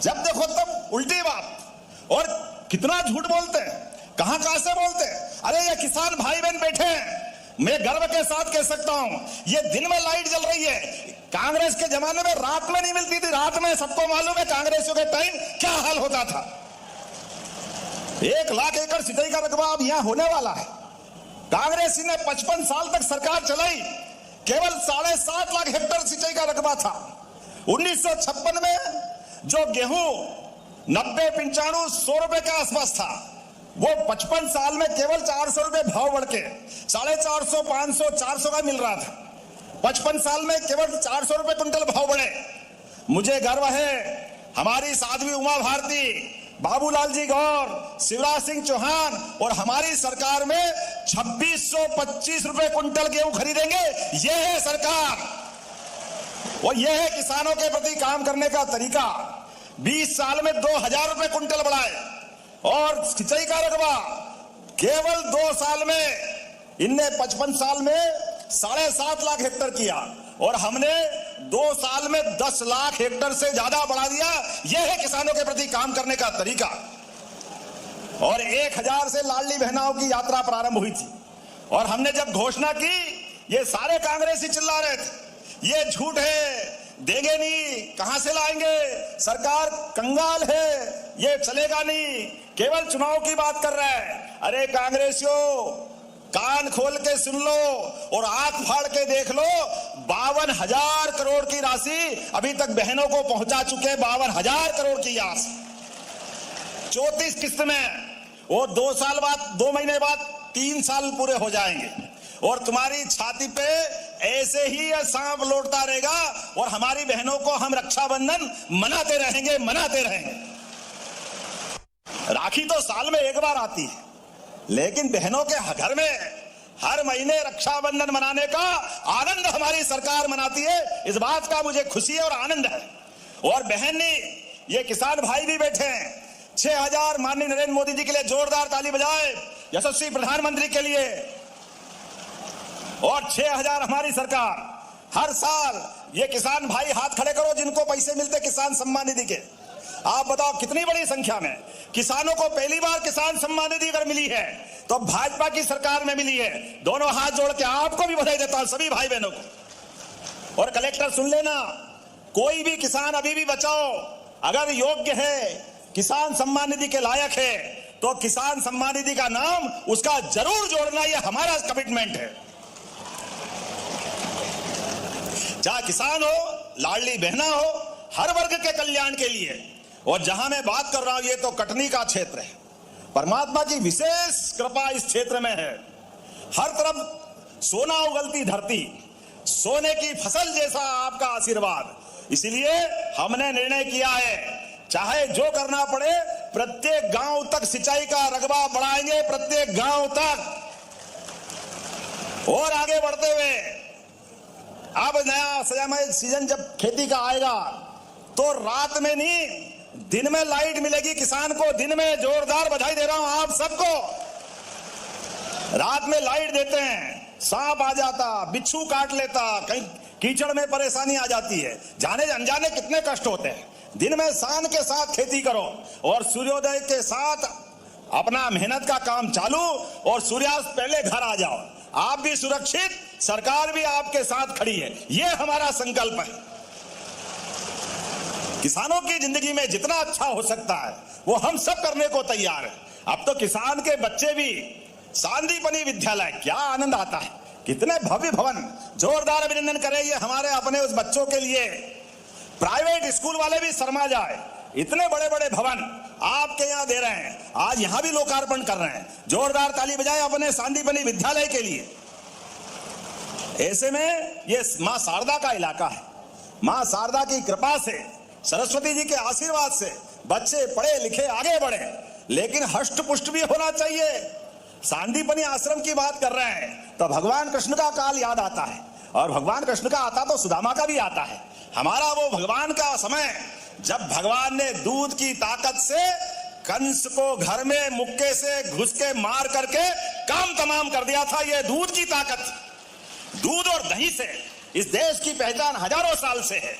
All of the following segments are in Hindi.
जब देखो तब उल्टी बात, और कितना झूठ बोलते हैं, कहां से बोलते हैं। अरे ये किसान भाई बहन बैठे हैं, मैं गर्व के साथ कह सकता हूं, ये दिन में लाइट जल रही है। कांग्रेस के जमाने में रात में नहीं मिलती थी, रात में सबको मालूम है कांग्रेसियों के टाइम क्या हाल होता था। 1 लाख एकड़ सिंचाई का रकबा अब यहां होने वाला है। कांग्रेस ने 55 साल तक सरकार चलाई, केवल 7.5 लाख हेक्टेयर सिंचाई का रकबा था। 1956 में जो गेहूं 90, 95, 100 रुपए के आसपास था, वो 55 साल में केवल 400 रुपए भाव बढ़ के 450, 500, 400 का मिल रहा था। 55 साल में केवल 400 रुपए कुंटल भाव बढ़े। मुझे गर्व है हमारी साध्वी उमा भारती, बाबूलाल जी गौर, शिवराज सिंह चौहान और हमारी सरकार में 2625 रुपए कुंटल गेहूं खरीदेंगे। यह है सरकार और यह है किसानों के प्रति काम करने का तरीका। 20 साल में 2000 रुपए कुंटल बढ़ाए और सिंचाई का रकबा केवल 2 साल में, इनने 55 साल में 7.5 लाख हेक्टेयर किया और हमने 2 साल में 10 लाख हेक्टेयर से ज्यादा बढ़ा दिया। यह है किसानों के प्रति काम करने का तरीका। और 1000 से लाडली बहनाओं की यात्रा प्रारंभ हुई थी और हमने जब घोषणा की, ये सारे कांग्रेसी चिल्ला रहे थे ये झूठ है, देंगे नहीं, कहां से लाएंगे, सरकार कंगाल है, ये चलेगा नहीं, केवल चुनाव की बात कर रहा है। अरे कांग्रेसियों, कान खोल के सुन लो और आंख फाड़ के देख लो, 52,000 करोड़ की राशि अभी तक बहनों को पहुंचा चुके। 52,000 करोड़ की आस 34 किस्त में, वो 2 साल बाद, 2 महीने बाद 3 साल पूरे हो जाएंगे और तुम्हारी छाती पे ऐसे ही सांप लौटता रहेगा और हमारी बहनों को हम रक्षाबंधन मनाते रहेंगे। राखी तो साल में 1 बार आती है, लेकिन बहनों के घर में हर महीने रक्षाबंधन मनाने का आनंद हमारी सरकार मनाती है। इस बात का मुझे खुशी और आनंद है। और बहन ने, ये किसान भाई भी बैठे हैं, 6000 माननीय नरेंद्र मोदी जी के लिए जोरदार ताली बजाए, यशस्वी प्रधानमंत्री के लिए, और 6000 हमारी सरकार। हर साल ये किसान भाई हाथ खड़े करो जिनको पैसे मिलते किसान सम्मान निधि के। आप बताओ कितनी बड़ी संख्या में किसानों को पहली बार किसान सम्मान निधि अगर मिली है तो भाजपा की सरकार में मिली है। दोनों हाथ जोड़ के आपको भी बधाई देता हूं, सभी भाई बहनों को। और कलेक्टर सुन लेना, कोई भी किसान अभी भी बचाओ, अगर योग्य है, किसान सम्मान निधि के लायक है, तो किसान सम्मान निधि का नाम उसका जरूर जोड़ना, यह हमारा कमिटमेंट है। चाहे किसान हो, लाडली बहना हो, हर वर्ग के कल्याण के लिए। और जहां मैं बात कर रहा हूं, ये तो कटनी का क्षेत्र है। परमात्मा की विशेष कृपा इस क्षेत्र में है। हर तरफ सोना उगलती धरती, सोने की फसल जैसा आपका आशीर्वाद। इसलिए हमने निर्णय किया है, चाहे जो करना पड़े, प्रत्येक गांव तक सिंचाई का रकबा बढ़ाएंगे, प्रत्येक गांव तक। और आगे बढ़ते हुए अब नया समय सीजन जब खेती का आएगा तो रात में नहीं, दिन में लाइट मिलेगी किसान को। दिन में जोरदार बधाई दे रहा हूं आप सबको। रात में लाइट देते हैं, सांप आ जाता, बिच्छू काट लेता, कहीं कीचड़ में परेशानी आ जाती है, जाने अनजाने कितने कष्ट होते हैं। दिन में शान के साथ खेती करो और सूर्योदय के साथ अपना मेहनत का काम चालू और सूर्यास्त पहले घर आ जाओ। आप भी सुरक्षित, सरकार भी आपके साथ खड़ी है, यह हमारा संकल्प है। किसानों की जिंदगी में जितना अच्छा हो सकता है वो हम सब करने को तैयार है। अब तो किसान के बच्चे भी, सांदीपनी विद्यालय, क्या आनंद आता है, कितने भव्य भवन, जोरदार अभिनंदन करें ये हमारे अपने उस बच्चों के लिए। प्राइवेट स्कूल वाले भी शर्मा जाए, इतने बड़े बड़े भवन आपके यहां दे रहे हैं, आज यहां भी लोकार्पण कर रहे हैं। जोरदार ताली बजाएं अपने सांदीपनी विद्यालय के लिए। ऐसे में ये मां शारदा का इलाका है। मां शारदा की कृपा से, सरस्वती जी के आशीर्वाद से बच्चे पढ़े लिखे आगे बढ़े, लेकिन हष्ट पुष्ट भी होना चाहिए। सांदीपनी आश्रम की बात कर रहे हैं तो भगवान कृष्ण का काल याद आता है, और भगवान कृष्ण का आता तो सुदामा का भी आता है। हमारा वो भगवान का समय जब भगवान ने दूध की ताकत से कंस को घर में मुक्के से घुस के मार करके काम तमाम कर दिया था। ये दूध की ताकत, दूध और दही से इस देश की पहचान हजारों साल से है।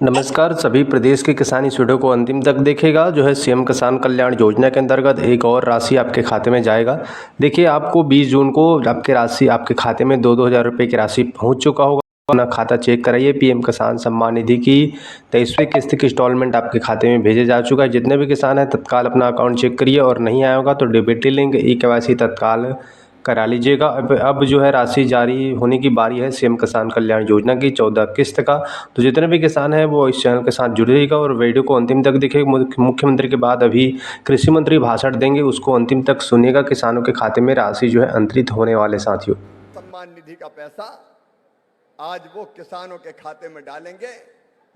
नमस्कार। सभी प्रदेश के किसान इस वीडियो को अंतिम तक देखेगा। जो है सीएम किसान कल्याण योजना के अंतर्गत एक और राशि आपके खाते में जाएगा। देखिए, आपको 20 जून को आपके राशि आपके खाते में 2-2 हज़ार रुपये की राशि पहुंच चुका होगा। अपना खाता चेक कराइए। पीएम किसान सम्मान निधि की 23वीं किस्त की इंस्टॉलमेंट आपके खाते में भेजे जा चुका है। जितने भी किसान हैं तत्काल अपना अकाउंट चेक करिए, और नहीं आया होगा तो डीबीटी लिंक ई-केवाईसी तत्काल करा लीजिएगा। अब जो है राशि जारी होने की बारी है सीएम किसान कल्याण योजना की 14 किस्त का। तो जितने भी किसान हैं वो इस चैनल के साथ जुड़े रहिएगा और वीडियो को अंतिम तक देखिए। मुख्यमंत्री के बाद अभी कृषि मंत्री भाषण देंगे, उसको अंतिम तक सुनिएगा। किसानों के खाते में राशि जो है अंतरित होने वाले साथियों। सम्मान निधि का पैसा आज वो किसानों के खाते में डालेंगे।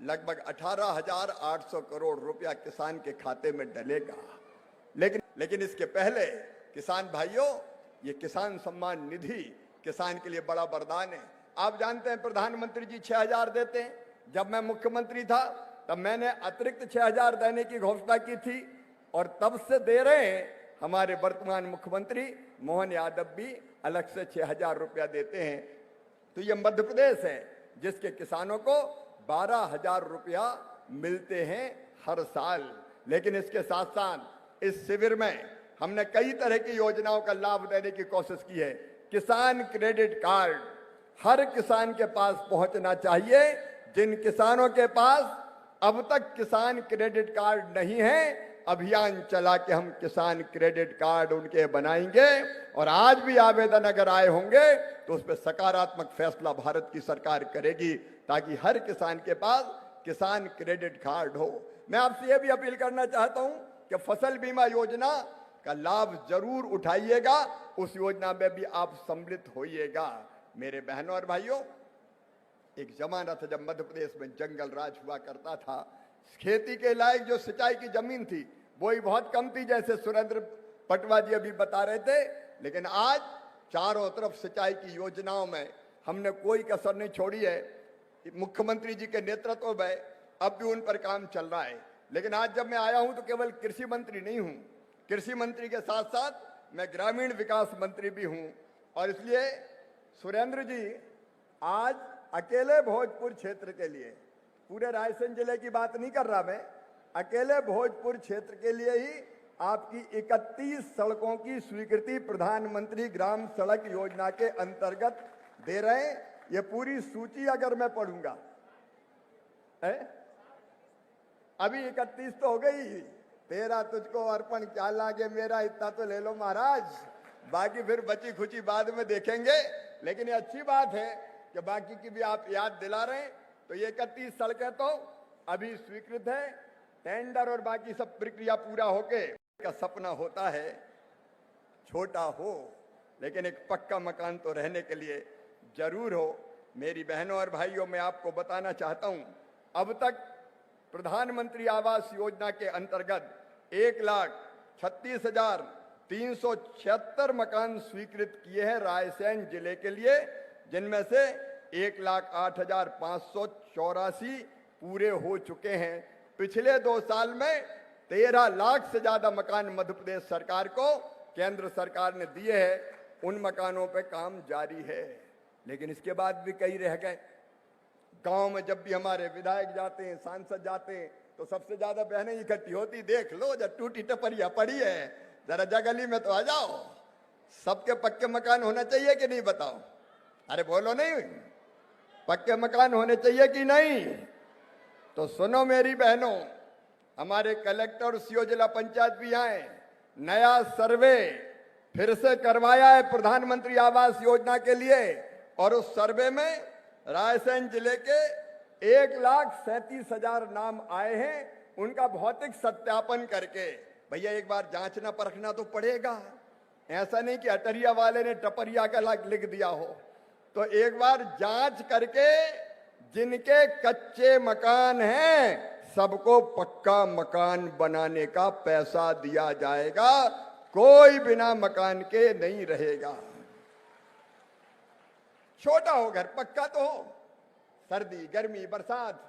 लगभग 18,800 करोड़ रुपया किसान के खाते में डलेगा। लेकिन इसके पहले किसान भाइयों, ये किसान सम्मान निधि किसान के लिए बड़ा वरदान है। आप जानते हैं प्रधानमंत्री जी 6,000 देते हैं। जब मैं मुख्यमंत्री था तब मैंने अतिरिक्त 6,000 देने की घोषणा की थी, और तब से दे रहे हैं। हमारे वर्तमान मुख्यमंत्री मोहन यादव भी अलग से 6,000 रुपया देते हैं। तो ये मध्य प्रदेश है जिसके किसानों को 12,000 रुपया मिलते हैं हर साल। लेकिन इसके साथ साथ इस शिविर में हमने कई तरह की योजनाओं का लाभ देने की कोशिश की है। किसान क्रेडिट कार्ड हर किसान के पास पहुंचना चाहिए। जिन किसानों के पास अब तक किसान क्रेडिट कार्ड नहीं है, अभियान चला के हम किसान क्रेडिट कार्ड उनके बनाएंगे। और आज भी आवेदन अगर आए होंगे तो उस पर सकारात्मक फैसला भारत की सरकार करेगी, ताकि हर किसान के पास किसान क्रेडिट कार्ड हो। मैं आपसे यह भी अपील करना चाहता हूं कि फसल बीमा योजना का लाभ जरूर उठाइएगा। उस योजना में भी आप सम्मिलित होइएगा। मेरे बहनों और भाइयों, एक जमाना था जब मध्य प्रदेश में जंगल राज हुआ करता था। खेती के लायक जो सिंचाई की जमीन थी वो ही बहुत कम थी, जैसे सुरेंद्र पटवा जी अभी बता रहे थे। लेकिन आज चारों तरफ सिंचाई की योजनाओं में हमने कोई कसर नहीं छोड़ी है। मुख्यमंत्री जी के नेतृत्व में अब भी उन पर काम चल रहा है। लेकिन आज जब मैं आया हूं तो केवल कृषि मंत्री नहीं हूं, कृषि मंत्री के साथ साथ मैं ग्रामीण विकास मंत्री भी हूं। और इसलिए सुरेंद्र जी, आज अकेले भोजपुर क्षेत्र के लिए, पूरे रायसेन जिले की बात नहीं कर रहा मैं, अकेले भोजपुर क्षेत्र के लिए ही आपकी 31 सड़कों की स्वीकृति प्रधानमंत्री ग्राम सड़क योजना के अंतर्गत दे रहे हैं। ये पूरी सूची अगर मैं पढ़ूंगा, अभी 31 तो हो गई। तेरा तुझको अर्पण क्या लागे मेरा, इतना तो ले लो महाराज, बाकी फिर बची खुची बाद में देखेंगे। लेकिन ये अच्छी बात है कि बाकी की भी आप याद दिला रहे हैं। तो ये 31 सड़कें तो अभी स्वीकृत है। टेंडर और बाकी सब प्रक्रिया पूरा होके का सपना होता है छोटा हो, लेकिन एक पक्का मकान तो रहने के लिए जरूर हो। मेरी बहनों और भाइयों, मैं आपको बताना चाहता हूं, अब तक प्रधानमंत्री आवास योजना के अंतर्गत 1,36,376 मकान स्वीकृत किए हैं रायसेन जिले के लिए, जिनमें से 1,08,584 पूरे हो चुके हैं। पिछले 2 साल में 13 लाख से ज्यादा मकान मध्य प्रदेश सरकार को केंद्र सरकार ने दिए हैं। उन मकानों पे काम जारी है। लेकिन इसके बाद भी कई रह गए। गांव में जब भी हमारे विधायक जाते हैं, सांसद जाते हैं, तो सबसे ज्यादा बहनें इकट्ठी होती, देख लो जब टूटी टपरिया पड़ी है, जरा जगली में तो आ जाओ। सबके पक्के मकान होना चाहिए कि नहीं, बताओ? अरे बोलो नहीं, पक्के मकान होने चाहिए कि नहीं? तो सुनो मेरी बहनों, हमारे कलेक्टर सीओ जिला पंचायत भी आए, नया सर्वे फिर से करवाया है प्रधानमंत्री आवास योजना के लिए। और उस सर्वे में रायसेन जिले के 1,37,000 नाम आए हैं। उनका भौतिक सत्यापन करके, भैया एक बार जांचना परखना तो पड़ेगा। ऐसा नहीं कि अटरिया वाले ने टपरिया का लिख दिया हो। तो एक बार जांच करके जिनके कच्चे मकान हैं सबको पक्का मकान बनाने का पैसा दिया जाएगा। कोई बिना मकान के नहीं रहेगा। छोटा हो घर, पक्का तो हो। सर्दी गर्मी बरसात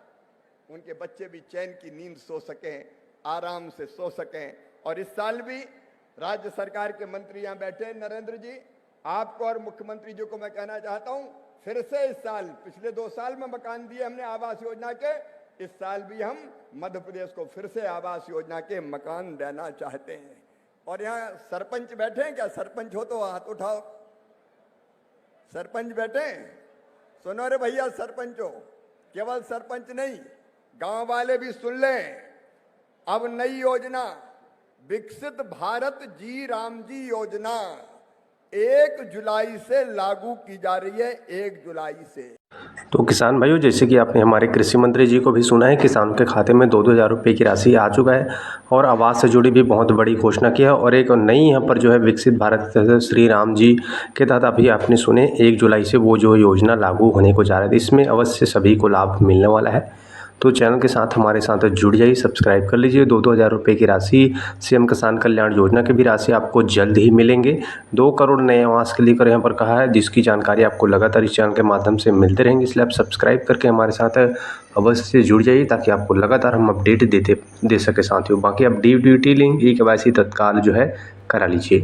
उनके बच्चे भी चैन की नींद सो सकें, आराम से सो सकें। और इस साल भी राज्य सरकार के मंत्री यहां बैठे, नरेंद्र जी, आपको और मुख्यमंत्री जी को मैं कहना चाहता हूं, फिर से इस साल, पिछले 2 साल में मकान दिए हमने आवास योजना के, इस साल भी हम मध्य प्रदेश को फिर से आवास योजना के मकान देना चाहते हैं। और यहाँ सरपंच बैठे हैं क्या? सरपंच हो तो हाथ उठाओ। सरपंच बैठे हैं? सुनो रे भैया, सरपंच हो, केवल सरपंच नहीं, गांव वाले भी सुन लें। अब नई योजना विकसित भारत जी राम जी योजना 1 जुलाई से लागू की जा रही है। 1 जुलाई से। तो किसान भाइयों, जैसे कि आपने हमारे कृषि मंत्री जी को भी सुना है, किसानों के खाते में 2-2 हज़ार रुपये की राशि आ चुका है और आवास से जुड़ी भी बहुत बड़ी घोषणा की है। और एक नई यहाँ पर जो है विकसित भारत श्री राम जी के तहत अभी आपने सुने 1 जुलाई से वो जो योजना लागू होने को जा रही है, इसमें अवश्य सभी को लाभ मिलने वाला है। तो चैनल के साथ हमारे साथ जुड़ जाइए, सब्सक्राइब कर लीजिए। 2-2 हज़ार रुपये की राशि सीएम किसान कल्याण योजना की भी राशि आपको जल्द ही मिलेंगे। 2 करोड़ नए आवास के लेकर यहाँ पर कहा है, जिसकी जानकारी आपको लगातार इस चैनल के माध्यम से मिलते रहेंगे। इसलिए आप सब्सक्राइब करके हमारे साथ अवश्य जुड़ जाइए, ताकि आपको लगातार हम अपडेट दे सके साथियों। बाकी आप DBT लिंक, ई-KYC तत्काल जो है करा लीजिए।